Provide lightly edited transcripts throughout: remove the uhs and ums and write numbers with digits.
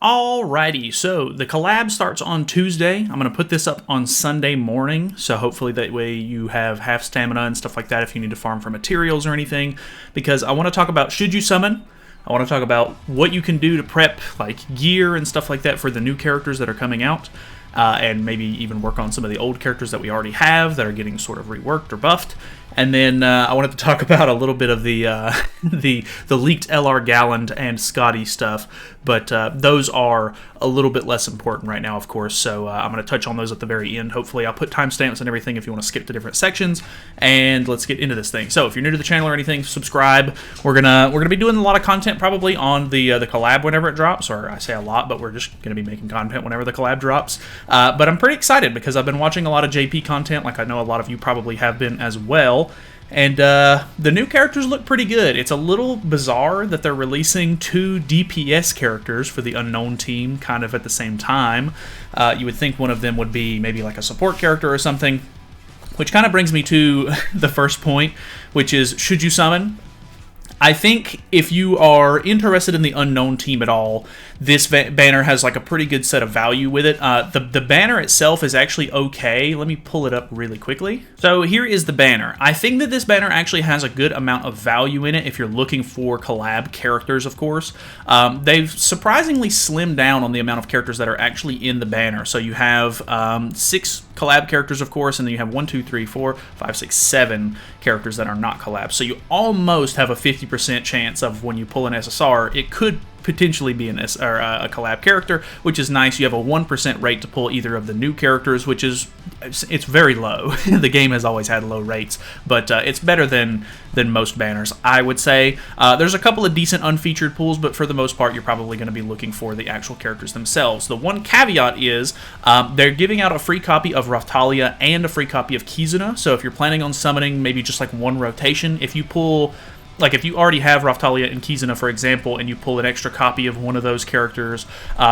Alrighty, so the collab starts on Tuesday. I'm going to put this up on Sunday morning, so hopefully that way you have half stamina and stuff like that if you need to farm for materials or anything, because I want to talk about should you summon. I want to talk about what you can do to prep like gear and stuff like that for the new characters that are coming out, and maybe even work on some of the old characters that we already have that are getting sort of reworked or buffed. And then I wanted to talk about a little bit of the the leaked LR Galland and Skadi stuff, but those are a little bit less important right now, of course. So I'm going to touch on those at the very end. Hopefully, I'll put timestamps and everything if you want to skip to different sections. And let's get into this thing. So if you're new to the channel or anything, subscribe. We're gonna be doing a lot of content probably on the collab whenever it drops. Or I say a lot, but we're just gonna be making content whenever the collab drops. But I'm pretty excited because I've been watching a lot of JP content, like I know a lot of you probably have been as well. And the new characters look pretty good. It's a little bizarre that they're releasing 2 DPS characters for the unknown team kind of at the same time. You would think one of them would be maybe like a support character or something, which kind of brings me to the first point, which is should you summon? I think if you are interested in the unknown team at all, this banner has like a pretty good set of value with it. The banner itself is actually okay. Let me pull it up really quickly. So here is the banner. I think that this banner actually has a good amount of value in it if you're looking for collab characters, of course. They've surprisingly slimmed down on the amount of characters that are actually in the banner. So you have 6 collab characters, of course, and then you have 1, 2, 3, 4, 5, 6, 7 characters that are not collab. So you almost have a 50% chance of when you pull an SSR, it could potentially be a collab character, which is nice. You have a 1% rate to pull either of the new characters, which is it's very low. The game has always had low rates, but it's better than most banners, I would say. There's a couple of decent unfeatured pulls, but for the most part, you're probably going to be looking for the actual characters themselves. The one caveat is they're giving out a free copy of Raftalia and a free copy of Kizuna, so if you're planning on summoning maybe just like one rotation, if you pull... Like, if you already have Raftalia and Kizuna, for example, and you pull an extra copy of one of those characters,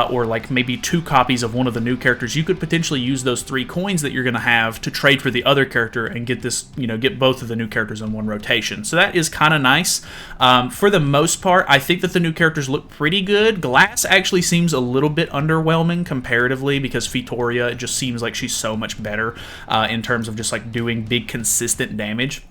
or like maybe 2 copies of one of the new characters, you could potentially use those 3 coins that you're going to have to trade for the other character and get this, get both of the new characters in one rotation. So that is kind of nice. For the most part, I think that the new characters look pretty good. Glass actually seems a little bit underwhelming comparatively because Fitoria, it just seems like she's so much better in terms of just like doing big consistent damage.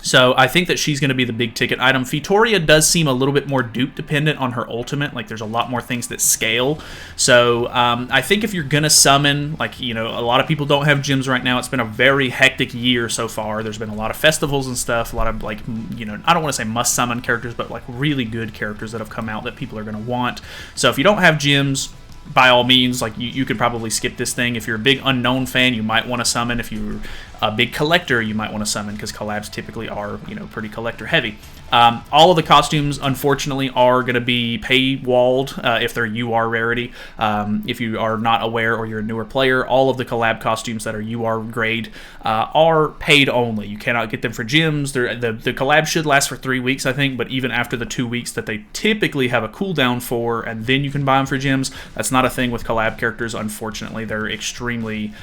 So I think that she's going to be the big ticket item. Fitoria does seem a little bit more dupe dependent on her ultimate. Like there's a lot more things that scale. So I think if you're going to summon, like, a lot of people don't have gyms right now. It's been a very hectic year so far. There's been a lot of festivals and stuff. A lot of like, I don't want to say must summon characters, but like really good characters that have come out that people are going to want. So if you don't have gyms, by all means, like you could probably skip this thing. If you're a big unknown fan, you might want to summon. If you're a big collector, you might want to summon because collabs typically are, pretty collector heavy. All of the costumes, unfortunately, are going to be paywalled if they're UR rarity. If you are not aware or you're a newer player, all of the collab costumes that are UR grade are paid only. You cannot get them for gyms. The collab should last for 3 weeks, I think, but even after the 2 weeks that they typically have a cooldown for, and then you can buy them for gyms, that's not a thing with collab characters, unfortunately. They're extremely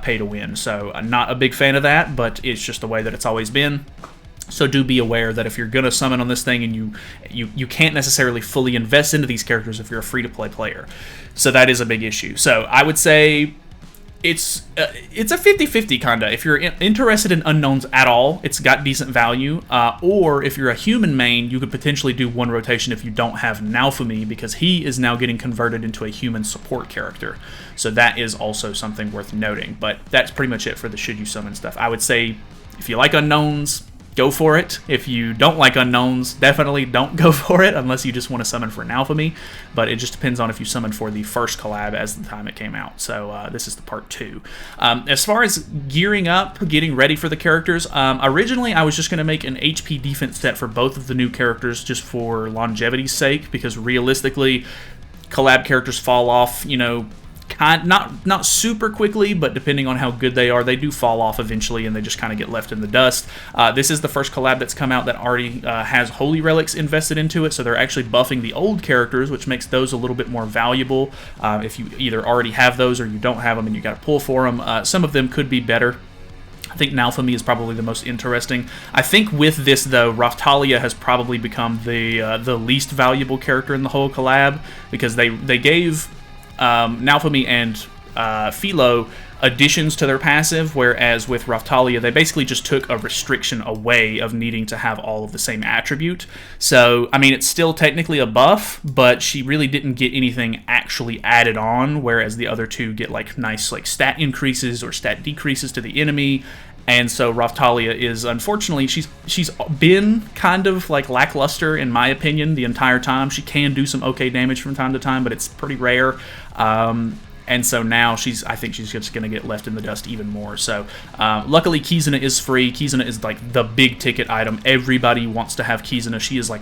pay to win. So I'm not a big fan of that, but it's just the way that it's always been. So do be aware that if you're going to summon on this thing and you can't necessarily fully invest into these characters if you're a free-to-play player. So that is a big issue. So I would say it's a 50-50 kind of. If you're interested in unknowns at all, it's got decent value. Or if you're a human main, you could potentially do one rotation if you don't have Naofumi, because he is now getting converted into a human support character. So that is also something worth noting. But that's pretty much it for the should you summon stuff. I would say if you like unknowns, go for it. If you don't like unknowns, definitely don't go for it unless you just want to summon for Naofumi. But it just depends on if you summon for the first collab as the time it came out. So this is the part 2. As far as gearing up, getting ready for the characters, originally I was just going to make an HP defense set for both of the new characters just for longevity's sake, because realistically, collab characters fall off, not super quickly, but depending on how good they are, they do fall off eventually, and they just kind of get left in the dust. This is the first collab that's come out that already has holy relics invested into it, so they're actually buffing the old characters, which makes those a little bit more valuable. If you either already have those or you don't have them and you got to pull for them, some of them could be better. I think Nalphamy is probably the most interesting. I think with this, though, Raftalia has probably become the least valuable character in the whole collab, because they gave Nalphamy and Philo additions to their passive, whereas with Raftalia, they basically just took a restriction away of needing to have all of the same attribute. So, I mean, it's still technically a buff, but she really didn't get anything actually added on, whereas the other two get, like, nice, like, stat increases or stat decreases to the enemy. And so Raftalia is, unfortunately, she's been kind of, like, lackluster, in my opinion, the entire time. She can do some okay damage from time to time, but it's pretty rare. And so now I think she's just going to get left in the dust even more. So luckily Kizuna is free. Kizuna is like the big ticket item. Everybody wants to have Kizuna. She is like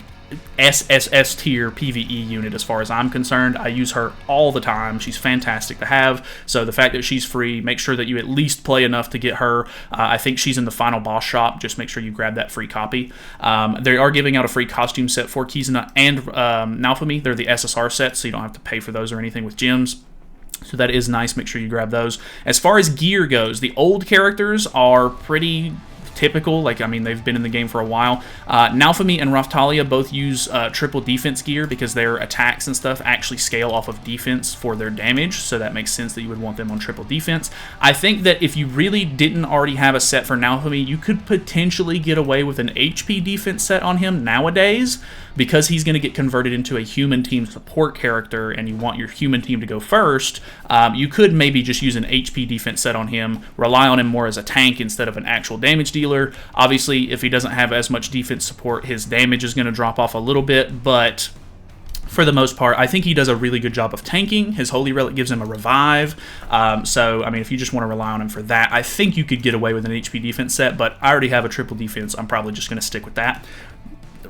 SSS tier PvE unit as far as I'm concerned. I use her all the time. She's fantastic to have. So the fact that she's free, make sure that you at least play enough to get her. I think she's in the final boss shop. Just make sure you grab that free copy. They are giving out a free costume set for Kizuna and Nalphamy. They're the SSR sets, so you don't have to pay for those or anything with gems. So that is nice. Make sure you grab those. As far as gear goes, the old characters are pretty typical. Like, I mean, they've been in the game for a while. Nalphamy and Raftalia both use triple defense gear because their attacks and stuff actually scale off of defense for their damage, so that makes sense that you would want them on triple defense. I think that if you really didn't already have a set for Nalphamy, you could potentially get away with an HP defense set on him nowadays, because he's going to get converted into a human team support character and you want your human team to go first. You could maybe just use an HP defense set on him, rely on him more as a tank instead of an actual damage dealer. Obviously, if he doesn't have as much defense support, his damage is going to drop off a little bit, but for the most part, I think he does a really good job of tanking. His Holy Relic gives him a revive. So, I mean, if you just want to rely on him for that, I think you could get away with an HP defense set, but I already have a triple defense. I'm probably just going to stick with that.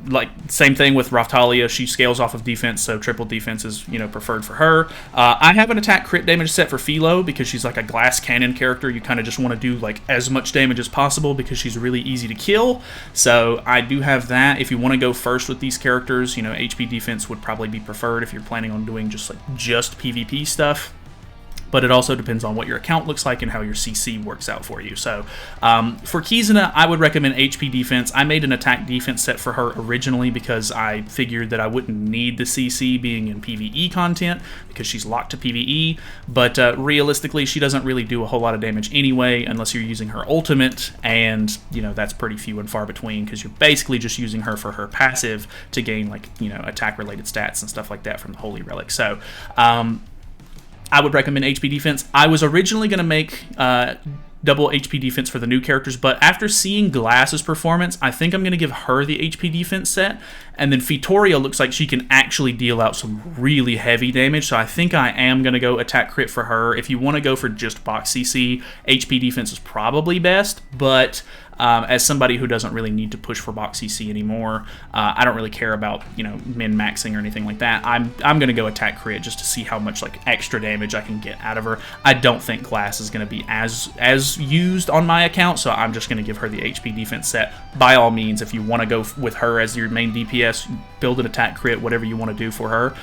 Like, same thing with Raftalia. She scales off of defense, so triple defense is, preferred for her. I have an attack crit damage set for Philo because she's like a glass cannon character. You kind of just want to do like as much damage as possible because she's really easy to kill. So I do have that. If you want to go first with these characters, HP defense would probably be preferred if you're planning on doing just PvP stuff. But it also depends on what your account looks like and how your CC works out for you. So for Kizuna, I would recommend HP defense. I made an attack defense set for her originally because I figured that I wouldn't need the CC being in PvE content because she's locked to PvE. But realistically, she doesn't really do a whole lot of damage anyway unless you're using her ultimate, and that's pretty few and far between because you're basically just using her for her passive to gain attack-related stats and stuff like that from the Holy Relic. So I would recommend HP defense. I was originally going to make double HP defense for the new characters, but after seeing Glass's performance, I think I'm going to give her the HP defense set, and then Fitoria looks like she can actually deal out some really heavy damage, so I think I am going to go attack crit for her. If you want to go for just box CC, HP defense is probably best, but as somebody who doesn't really need to push for box CC anymore, I don't really care about min-maxing or anything like that. I'm going to go attack crit just to see how much extra damage I can get out of her. I don't think Glass is going to be as used on my account, so I'm just going to give her the HP defense set. By all means, if you want to go with her as your main DPS, build an attack crit, whatever you want to do for her.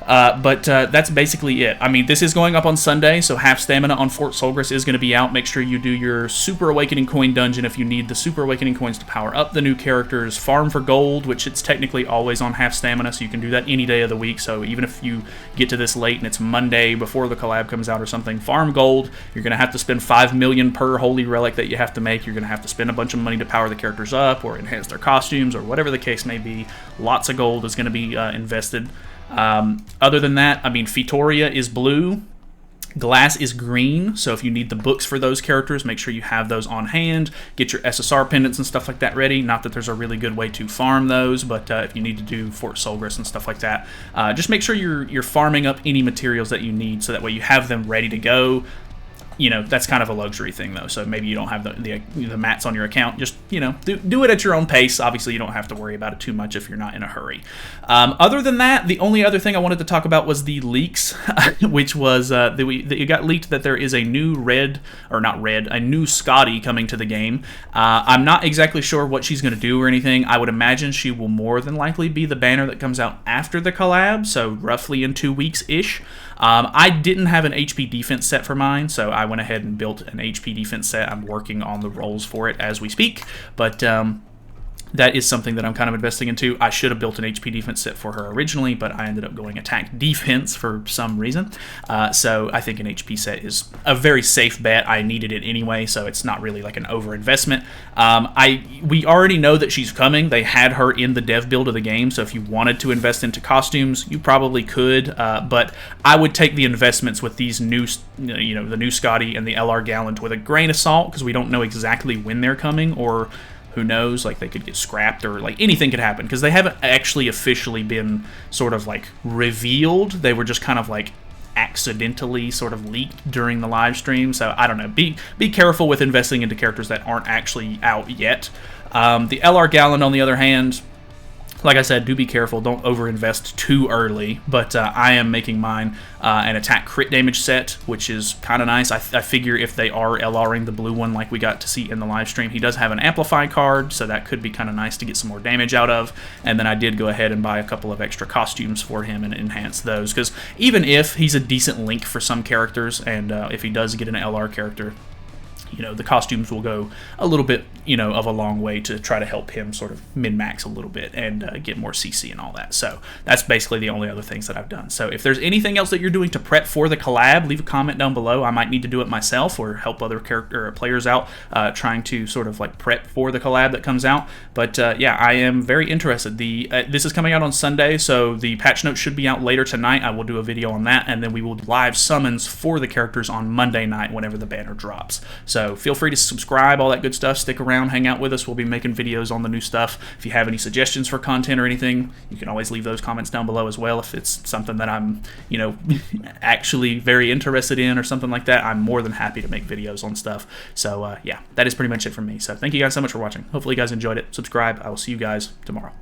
But that's basically it. I mean, this is going up on Sunday, so half stamina on Fort Solgris is going to be out. Make sure you do your Super Awakening Coin dungeon if you need the Super Awakening Coins to power up the new characters. Farm for gold, which it's technically always on half stamina, so you can do that any day of the week. So even if you get to this late and it's Monday before the collab comes out or something, farm gold. You're going to have to spend 5 million per Holy Relic that you have to make. You're going to have to spend a bunch of money to power the characters up or enhance their costumes or whatever the case may be. Lots of gold is going to be invested. Other than that, I mean, Fitoria is blue, Glass is green, so if you need the books for those characters, make sure you have those on hand. Get your SSR pendants and stuff like that ready. Not that there's a really good way to farm those, but if you need to do Fort Solgris and stuff like that, just make sure you're farming up any materials that you need so that way you have them ready to go. That's kind of a luxury thing, though, so maybe you don't have the mats on your account. Just, do it at your own pace. Obviously, you don't have to worry about it too much if you're not in a hurry. Other than that, the only other thing I wanted to talk about was the leaks, which was it got leaked that there is a new a new Skadi coming to the game. I'm not exactly sure what she's going to do or anything. I would imagine she will more than likely be the banner that comes out after the collab, so roughly in 2 weeks-ish. I didn't have an HP defense set for mine, so I went ahead and built an HP defense set. I'm working on the rolls for it as we speak, but that is something that I'm kind of investing into. I should have built an HP defense set for her originally, but I ended up going attack defense for some reason. So I think an HP set is a very safe bet. I needed it anyway, so it's not really like an over-investment. We already know that she's coming. They had her in the dev build of the game, so if you wanted to invest into costumes, you probably could, but I would take the investments with these new, the new Skadi and the LR Galland with a grain of salt, because we don't know exactly when they're coming, or who knows, like they could get scrapped, or like anything could happen, because they haven't actually officially been sort of like revealed. They were just kind of like accidentally sort of leaked during the live stream. So I don't know, be careful with investing into characters that aren't actually out yet. The LR Galland, on the other hand, like I said, do be careful. Don't overinvest too early. But I am making mine an attack crit damage set, which is kind of nice. I figure if they are LRing the blue one like we got to see in the live stream, he does have an amplify card, so that could be kind of nice to get some more damage out of. And then I did go ahead and buy a couple of extra costumes for him and enhance those, because even if he's a decent link for some characters, and if he does get an LR character, the costumes will go a little bit, of a long way to try to help him sort of min-max a little bit and get more CC and all that. So that's basically the only other things that I've done. So if there's anything else that you're doing to prep for the collab, leave a comment down below. I might need to do it myself or help other players out trying to sort of like prep for the collab that comes out. But yeah, I am very interested. This is coming out on Sunday, so the patch notes should be out later tonight. I will do a video on that, and then we will live summons for the characters on Monday night whenever the banner drops. So feel free to subscribe, all that good stuff. Stick around, hang out with us. We'll be making videos on the new stuff. If you have any suggestions for content or anything, you can always leave those comments down below as well. If it's something that I'm, actually very interested in or something like that, I'm more than happy to make videos on stuff. So yeah, that is pretty much it from me. So thank you guys so much for watching. Hopefully you guys enjoyed it. Subscribe. I will see you guys tomorrow.